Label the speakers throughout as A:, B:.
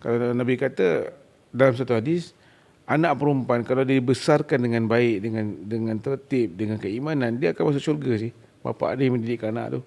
A: Kalau Nabi kata dalam satu hadis, anak perempuan kalau dibesarkan dengan baik, dengan tertib, dengan keimanan, dia akan masuk syurga sih. Bapa dia mendidik anak tu.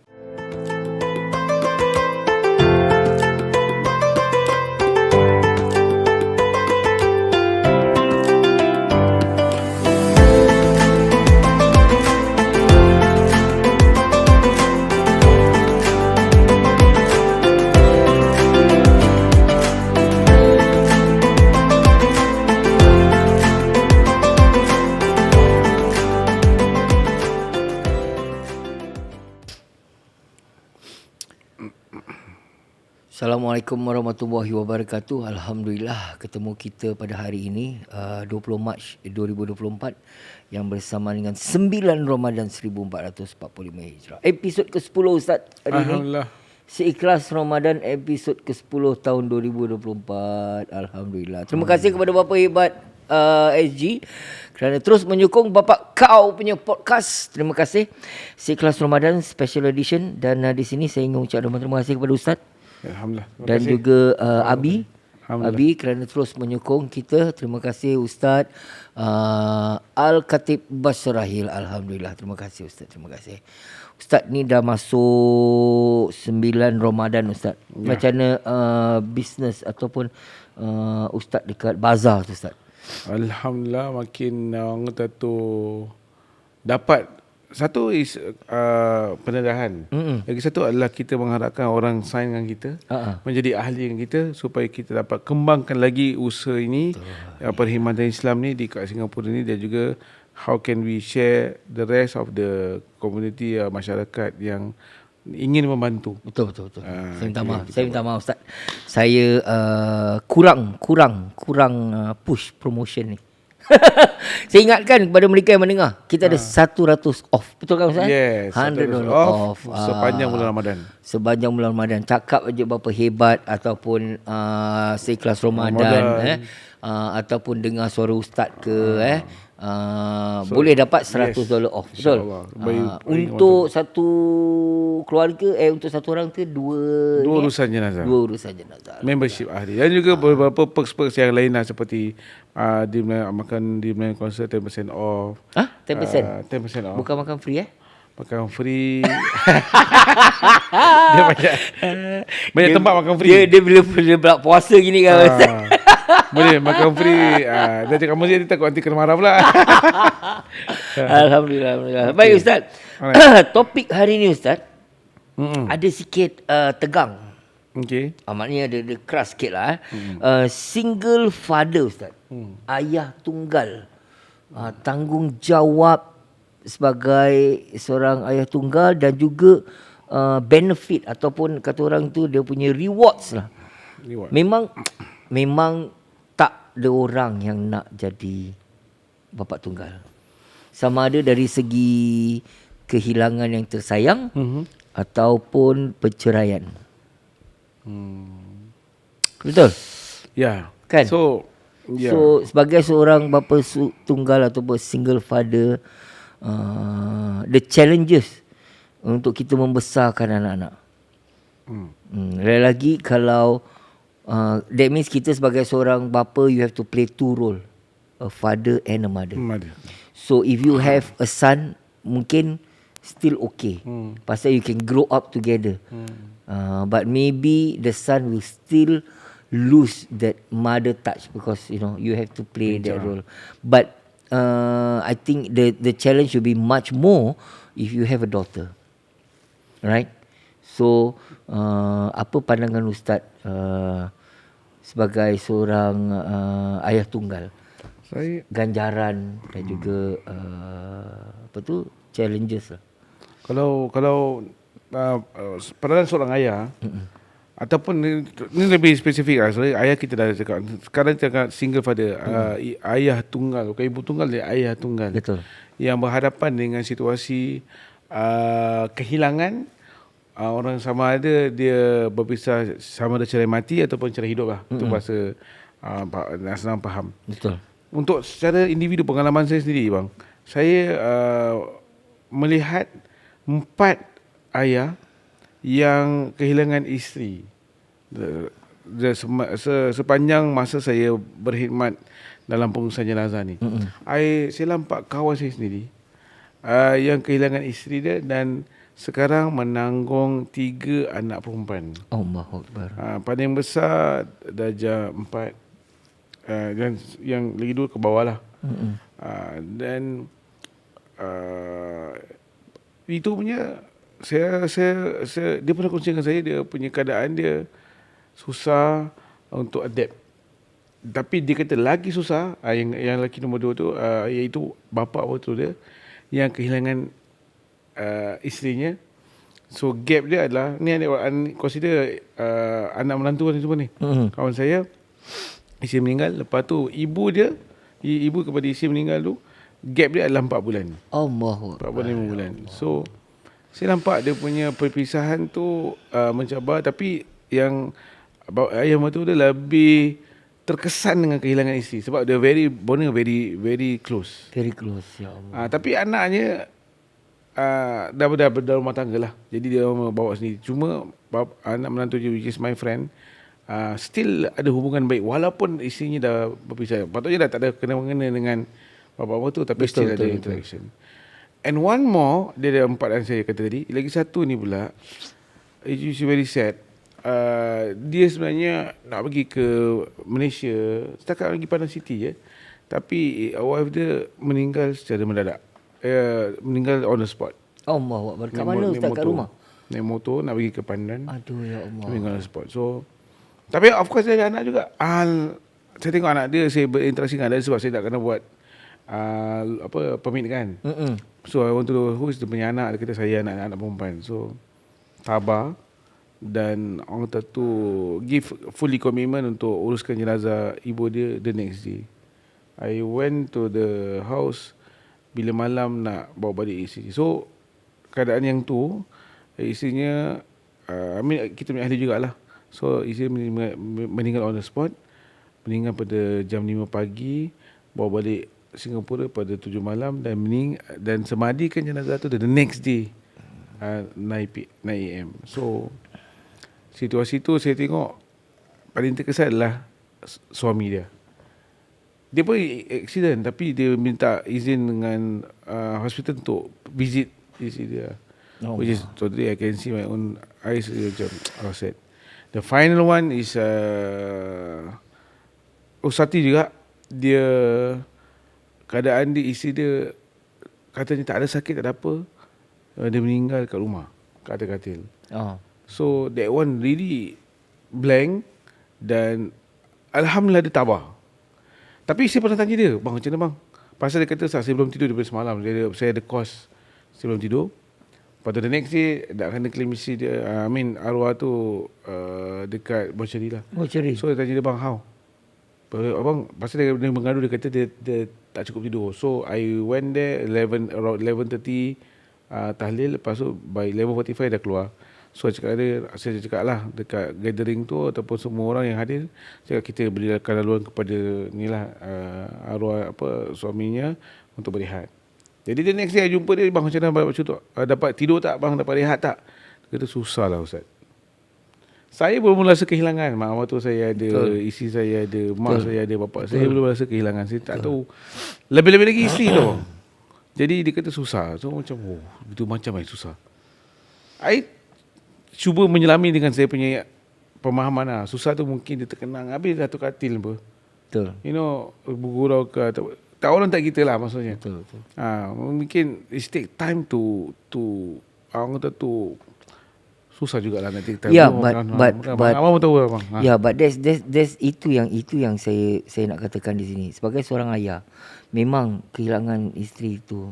B: Assalamualaikum warahmatullahi wabarakatuh. Alhamdulillah ketemu kita pada hari ini 20 Mac 2024 yang bersama dengan 9 Ramadan 1445 Hijrah. Episod ke-10 Ustaz hari
A: Alhamdulillah.
B: ini. Seikhlas Ramadan episod ke-10 tahun 2024. Alhamdulillah. Terima kasih kepada Bapa Hebat SG kerana terus menyokong Bapak Kau punya podcast. Terima kasih. Seikhlas Ramadan Special Edition, dan di sini saya ingin ucapkan terima kasih kepada Ustaz
A: Alhamdulillah.
B: dan juga Abi kerana terus menyokong kita. Terima kasih Ustaz Al-Khatib Basrahil. Alhamdulillah. Terima kasih Ustaz. Terima kasih. Ustaz ni dah masuk 9 Ramadan Ustaz.
A: Ya.
B: Macam mana bisnes ataupun Ustaz dekat bazar tu Ustaz?
A: Alhamdulillah, makin orang kata tu dapat. Satu is pendedahan. Lagi satu adalah kita mengharapkan orang sign dengan kita, menjadi ahli dengan kita, supaya kita dapat kembangkan lagi usaha ini, perkhidmatan Islam ni di kat Singapura ni, dan juga how can we share the rest of the community, masyarakat yang ingin membantu.
B: Betul. Saya minta maaf Ustaz. Saya kurang push promotion ni. Saya ingatkan kepada mereka yang mendengar, kita ada 100 off. Betul kan Ustaz?
A: Yes,
B: $100 off
A: sepanjang bulan Ramadan.
B: Sepanjang bulan Ramadan. Cakap aja berapa hebat, ataupun seikhlas Ramadan. Ataupun dengar suara Ustaz ke boleh dapat $100 off. Betul. Untuk satu keluarga, untuk satu orang tu dua
A: urusan jenazah. Membership ahli. Dan juga beberapa perks-perks yang lain lah, seperti di Melayu Concert 10% off.
B: 10%?
A: 10% off.
B: Bukan makan free
A: Makan free. Dia banyak tempat makan free.
B: Dia bila puasa gini kan.
A: Boleh makan free. Dia cakap mesti, dia takut nanti kena marah pula.
B: Alhamdulillah. Baik Ustaz. Topik hari ni Ustaz ada sikit tegang.
A: Okey.
B: Maknanya ada keras sikit lah. Single father Ustaz. Ayah tunggal. Tanggungjawab sebagai seorang ayah tunggal, dan juga benefit ataupun kata orang tu dia punya rewards lah. Memang tak ada orang yang nak jadi bapa tunggal. Sama ada dari segi kehilangan yang tersayang ataupun perceraian. Betul?
A: Ya.
B: Kan?
A: So
B: sebagai seorang bapa tunggal ataupun single father, the challenges untuk kita membesarkan anak-anak. Lagi kalau that means kita sebagai seorang bapa, you have to play two role, a father and a mother. So if you have a son, mungkin still okay, pasal you can grow up together. But maybe the son will still lose that mother touch, because you have to play that role. But I think the challenge will be much more if you have a daughter, right? So apa pandangan Ustaz sebagai seorang ayah tunggal?
A: Saya
B: Ganjaran dan juga challenges lah.
A: Kalau peranan seorang ayah, ataupun ni lebih spesifik lah. Ayah kita dah cakap. Sekarang cakap single father, ayah tunggal, bukan ibu tunggal, dia ayah tunggal.
B: Betul.
A: Yang berhadapan dengan situasi kehilangan orang, sama ada dia berpisah, sama ada cerai mati ataupun cerai hidup lah. Itu bahasa senang faham.
B: Betul.
A: Untuk secara individu, pengalaman saya sendiri bang, saya melihat 4 ayah yang kehilangan isteri sepanjang masa saya berkhidmat dalam pengurusan jenazah ni, saya nampak kawan saya sendiri yang kehilangan isteri dia dan sekarang menanggung 3 anak perempuan.
B: Allahu Akbar.
A: Paling besar darjah 4, dan yang lagi 2 ke bawah lah. Dan itu punya saya dia pernah kongsikan saya dia punya keadaan dia susah untuk adapt. Tapi dia kata lagi susah, yang lelaki nombor 2 tu, iaitu bapa waktu dia yang kehilangan isterinya. So gap dia adalah ni consider anak menantu ni semua ni. Kawan saya isteri meninggal, lepas tu ibu kepada isteri meninggal tu gap dia adalah 4 bulan.
B: Allahu Akbar.
A: 4 bulan. So saya nampak dia punya perpisahan tu mencabar, tapi yang ayah mertua dia lebih terkesan dengan kehilangan isteri sebab dia very close.
B: Very close, ya Allah.
A: Tapi anaknya dah berumah tangga lah. Jadi dia bawa sendiri. Cuma anak menantu je, which is my friend, still ada hubungan baik walaupun isterinya dah berpisah. Patutnya dah tak ada kena-mengena dengan bapa tu, tapi betul, still ada interaction. And one more, dia ada 4 yang saya kata tadi. Lagi satu ni pula, it's very sad. Dia sebenarnya nak pergi ke Malaysia, setakat pergi Pandan City je, tapi wife dia meninggal secara mendadak. Meninggal on the spot.
B: Allahu Akbar. Kat mana Ustaz? Kat rumah?
A: Naik motor nak pergi ke Pandan.
B: Aduh, ya Allah.
A: Meninggal on the spot. So, tapi of course dia ada anak juga. Saya tengok anak dia, saya berinteraksi dengan dia sebab saya tak kena buat permit kan. So I want to know who is dia punya anak. Dia kata saya anak perempuan. So tabah, dan orang tu give fully commitment untuk uruskan jenazah ibu dia the next day. I went to the house bila malam nak bawa balik isteri. So keadaan yang tu, isterinya kita punya ahli jugalah. So isteri meninggal on the spot, meninggal pada jam 5 pagi, bawa balik Singapura pada 7 malam dan semadikan jenazah tu the next day 9 AM. So situasi tu saya tengok paling terkesan adalah suami dia. Dia pun accident tapi dia minta izin dengan hospital untuk visit isteri dia. Which is totally I can see my own eyes macam sad. The final one is Usati juga. Dia keadaan dia, isteri dia katanya tak ada sakit, tak ada apa. Dia meninggal kat rumah, kat atas katil. So that one really blank. Dan alhamdulillah dia tabah. Tapi saya pernah tanya dia, bang macam mana bang? Pasal dia kata saya belum tidur daripada semalam. Saya ada kos, saya belum tidur. Lepas tu the next day nak kena claim isteri dia, arwah tu dekat mortuary lah. So dia tanya dia, bang how? Abang, pasal dia mengadu, dia kata dia tak cukup tidur. So I went there around 11:30 tahlil. Lepas tu by 11:45 dah keluar. So saya cakap lah dekat gathering tu ataupun semua orang yang hadir, cakap kita berikan laluan kepada arwah suaminya untuk berehat. Jadi the next day I jumpa dia, bang macam mana dapat tidur tak bang, dapat rehat tak? Dia kata susah lah Ustaz. Saya belum rasa kehilangan. Mak mertua saya ada, isteri saya ada, mak saya ada, bapa saya belum rasa kehilangan. Saya tak tahu. Lebih-lebih lagi isteri tu. Jadi dia kata susah. So macam itu macam susah. I cuba menyelami dengan saya punya pemahaman lah. Susah tu mungkin dia terkenang habis satu katil apa.
B: Betul.
A: Bergurau ke tak orang tak kita lah maksudnya.
B: Betul.
A: Mungkin it take time to orang kata tu susah jugalah nanti.
B: Yeah, but
A: abang tahu abang.
B: Yeah, but that's itu yang saya nak katakan di sini. Sebagai seorang ayah, memang kehilangan isteri itu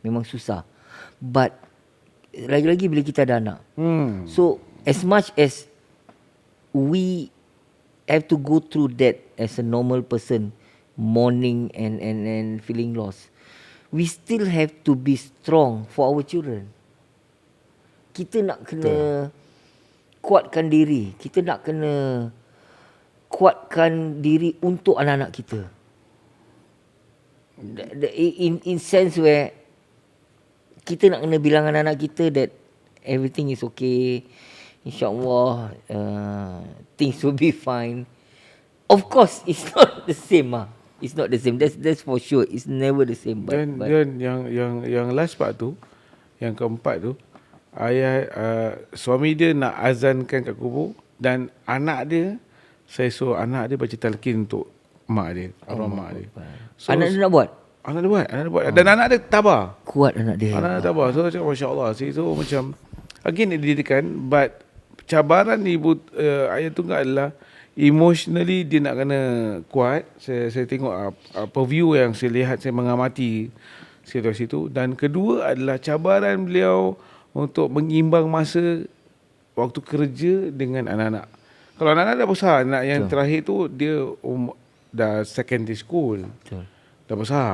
B: memang susah. But lagi-lagi bila kita ada anak. So as much as we have to go through that as a normal person, mourning and feeling lost, we still have to be strong for our children. Kita nak kena kuatkan diri. Kita nak kena kuatkan diri untuk anak-anak kita. In sense where kita nak kena bilang anak-anak kita that everything is okay. InsyaAllah things will be fine. Of course, it's not the same. It's not the same. That's for sure. It's never the same.
A: Dan yang last part tu, yang keempat tu, suami dia nak azankan kat kubur dan anak dia, saya suruh anak dia baca talqin untuk mak dia, arwah mak dia. So,
B: anak dia nak buat?
A: Anak dia buat. Dan anak dia tabah.
B: Kuat anak dia.
A: Anak dia tabah. So cakap masya-Allah sih. So macam again didikan, but cabaran ibu ayah tunggal adalah emotionally dia nak kena kuat. Saya tengok apa view yang saya lihat, saya mengamati situasi itu. Dan kedua adalah cabaran beliau untuk mengimbang masa waktu kerja dengan anak-anak. Kalau anak-anak dah besar, anak yang terakhir tu dia dah secondary school.
B: Betul.
A: Dah besar.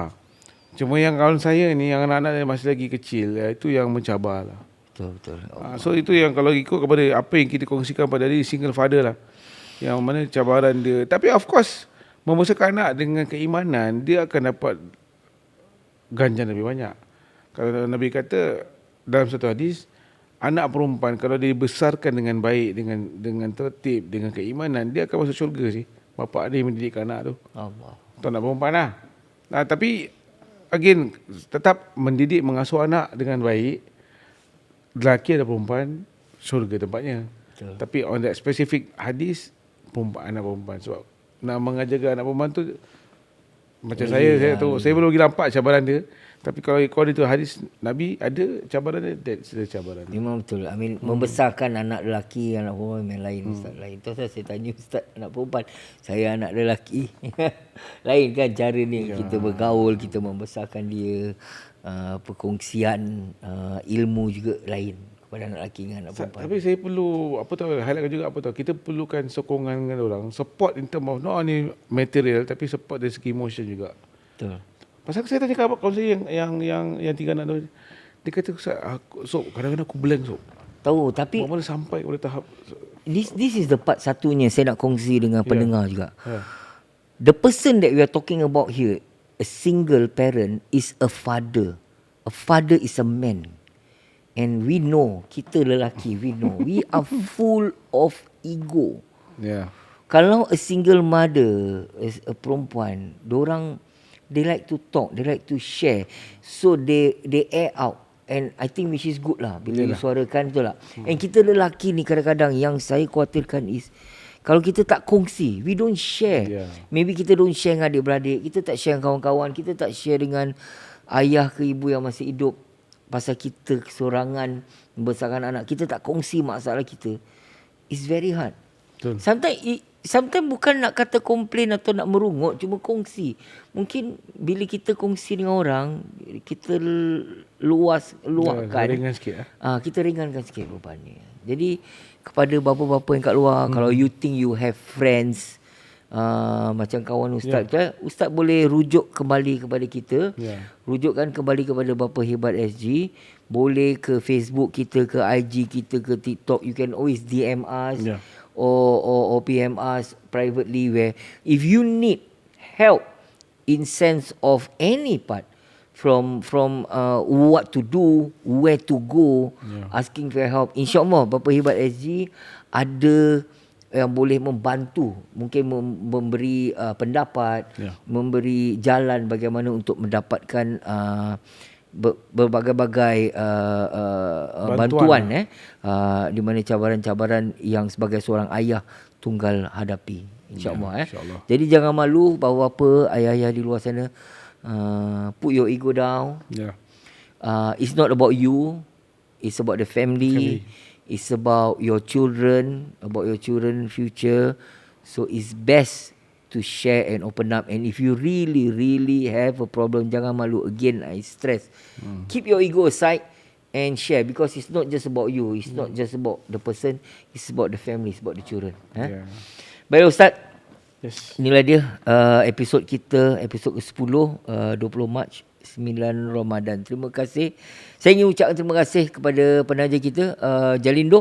A: Cuma yang kawan saya ni, yang anak-anak dia masih lagi kecil, itu yang mencabar lah.
B: Betul.
A: So itu yang kalau ikut kepada apa yang kita kongsikan pada dia, single father lah, yang mana cabaran dia. Tapi of course, membesarkan anak dengan keimanan, dia akan dapat ganjaran lebih banyak. Kalau Nabi kata dalam satu hadis, anak perempuan kalau dia dibesarkan dengan baik, dengan tertib, dengan keimanan, dia akan masuk syurga sih. Bapak dia mendidik anak tu.
B: Allah.
A: Tu anak perempuan lah. Tapi again, tetap mendidik, mengasuh anak dengan baik. Lelaki atau perempuan, syurga tempatnya.
B: Betul.
A: Tapi on that specific hadis, anak perempuan. Sebab nak mengajarkan anak perempuan tu, macam saya belum lagi nampak cabaran dia. Tapi kalau ikut itu hadis Nabi, ada cabaran dia, that's the cabaran.
B: Memang betul. Membesarkan anak lelaki, anak perempuan memang lain. Ustaz lain. Tu saya tanya Ustaz anak perempuan, saya anak lelaki. Lain kan cara ni, kita bergaul, kita membesarkan dia. Perkongsian ilmu juga lain kepada anak lelaki dengan anak perempuan.
A: Tapi saya perlu highlightkan juga kita perlukan sokongan dengan orang, support in term of not only material, tapi support dari segi emotion juga.
B: Betul.
A: Pasal saya tanya kawan saya yang tiga anak tu, dia kata Sob, kadang-kadang aku blank Sob.
B: Tahu, tapi
A: mana sampai pada tahap
B: this is the part satunya saya nak kongsi dengan pendengar juga. The person that we are talking about here, a single parent, is a father. A father is a man. And we know, kita lelaki, we know, we are full of ego.
A: Yeah.
B: Kalau a single mother, a perempuan, dorang, they like to talk, they like to share. So they air out. And I think which is good lah, bila disuarakan, betul tak? And kita lelaki ni kadang-kadang yang saya khawatirkan is, kalau kita tak kongsi, we don't share. Maybe kita don't share dengan adik-beradik, kita tak share dengan kawan-kawan, kita tak share dengan ayah ke ibu yang masih hidup. Pasal kita kesorangan membesarkan anak, kita tak kongsi masalah kita. It's very hard. Betul. Sometimes bukan nak kata komplain atau nak merungut, cuma kongsi. Mungkin bila kita kongsi dengan orang, kita luahkan.
A: Ringan sikit.
B: Kita ringankan sikit beban ni. Jadi kepada bapa-bapa yang kat luar, kalau you think you have friends macam kawan Ustaz, Ustaz boleh rujuk kembali kepada kita. Rujukkan kembali kepada Bapa Hebat SG. Boleh ke Facebook kita, ke IG kita, ke TikTok. You can always DM us or PM us privately, where if you need help in sense of any part, from what to do, where to go, asking for help, InsyaAllah Bapa Hebat SG ada yang boleh membantu, mungkin memberi pendapat, memberi jalan bagaimana untuk mendapatkan berbagai-bagai bantuan di mana cabaran-cabaran yang sebagai seorang ayah tunggal hadapi, insya-Allah. Jadi jangan malu, bapa-bapa, ayah-ayah di luar sana, put your ego down. It's not about you, it's about the family. It's about your children, future. So it's best to share and open up. And if you really have a problem, jangan malu. Again, I stress, keep your ego aside and share, because it's not just about you. It's not just about the person. It's about the family. It's about the children. Baik Ustaz. Inilah dia episod kita, episod ke-10, 20 Mac 9 Ramadan. Terima kasih. Saya ingin ucapkan terima kasih kepada penaja kita, Jalindo.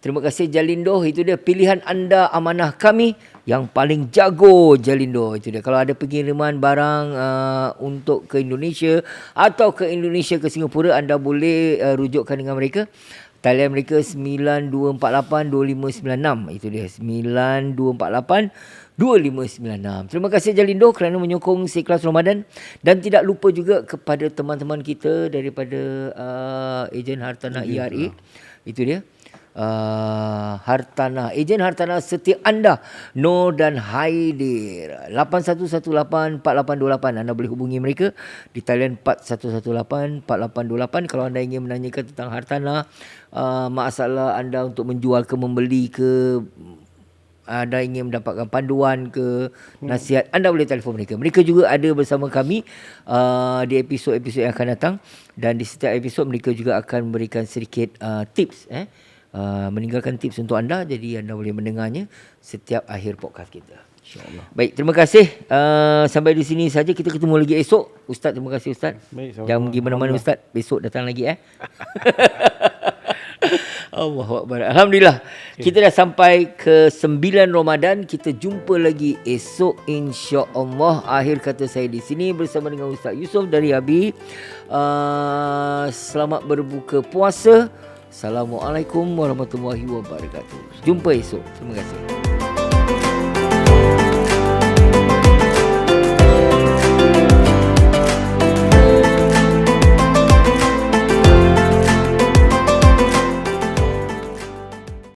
B: Terima kasih Jalindo. Itu dia pilihan anda, amanah kami yang paling jago, Jalindo. Itu dia. Kalau ada pengiriman barang untuk ke Indonesia atau ke Indonesia ke Singapura, anda boleh rujukkan dengan mereka. Talian mereka 9248-2596. Itu dia, 9248-2596. Terima kasih Jalindo kerana menyokong Seikhlas Ramadan. Dan tidak lupa juga kepada teman-teman kita daripada ejen Hartanah ERA. Itu dia. Hartanah, ejen Hartanah setia anda, Nur dan Haidir. 8118-4828. Anda boleh hubungi mereka di talian 4118-4828 kalau anda ingin menanyakan tentang Hartanah, masalah anda untuk menjual ke membeli ke, anda ingin mendapatkan panduan ke nasihat, anda boleh telefon mereka. Mereka juga ada bersama kami di episod-episod yang akan datang, dan di setiap episod mereka juga akan memberikan sedikit tips, meninggalkan tips untuk anda, jadi anda boleh mendengarnya setiap akhir podcast kita, insya-Allah. Baik, terima kasih. Sampai di sini saja, kita ketemu lagi esok. Ustaz, terima kasih Ustaz.
A: Baik,
B: jangan pergi mana-mana Ustaz, besok datang lagi Allahuakbar. Alhamdulillah, kita dah sampai ke 9 Ramadan. Kita jumpa lagi esok insya-Allah. Akhir kata saya di sini bersama dengan Ustaz Yusof dari Abi. Selamat berbuka puasa. Assalamualaikum warahmatullahi wabarakatuh. Jumpa esok. Terima kasih.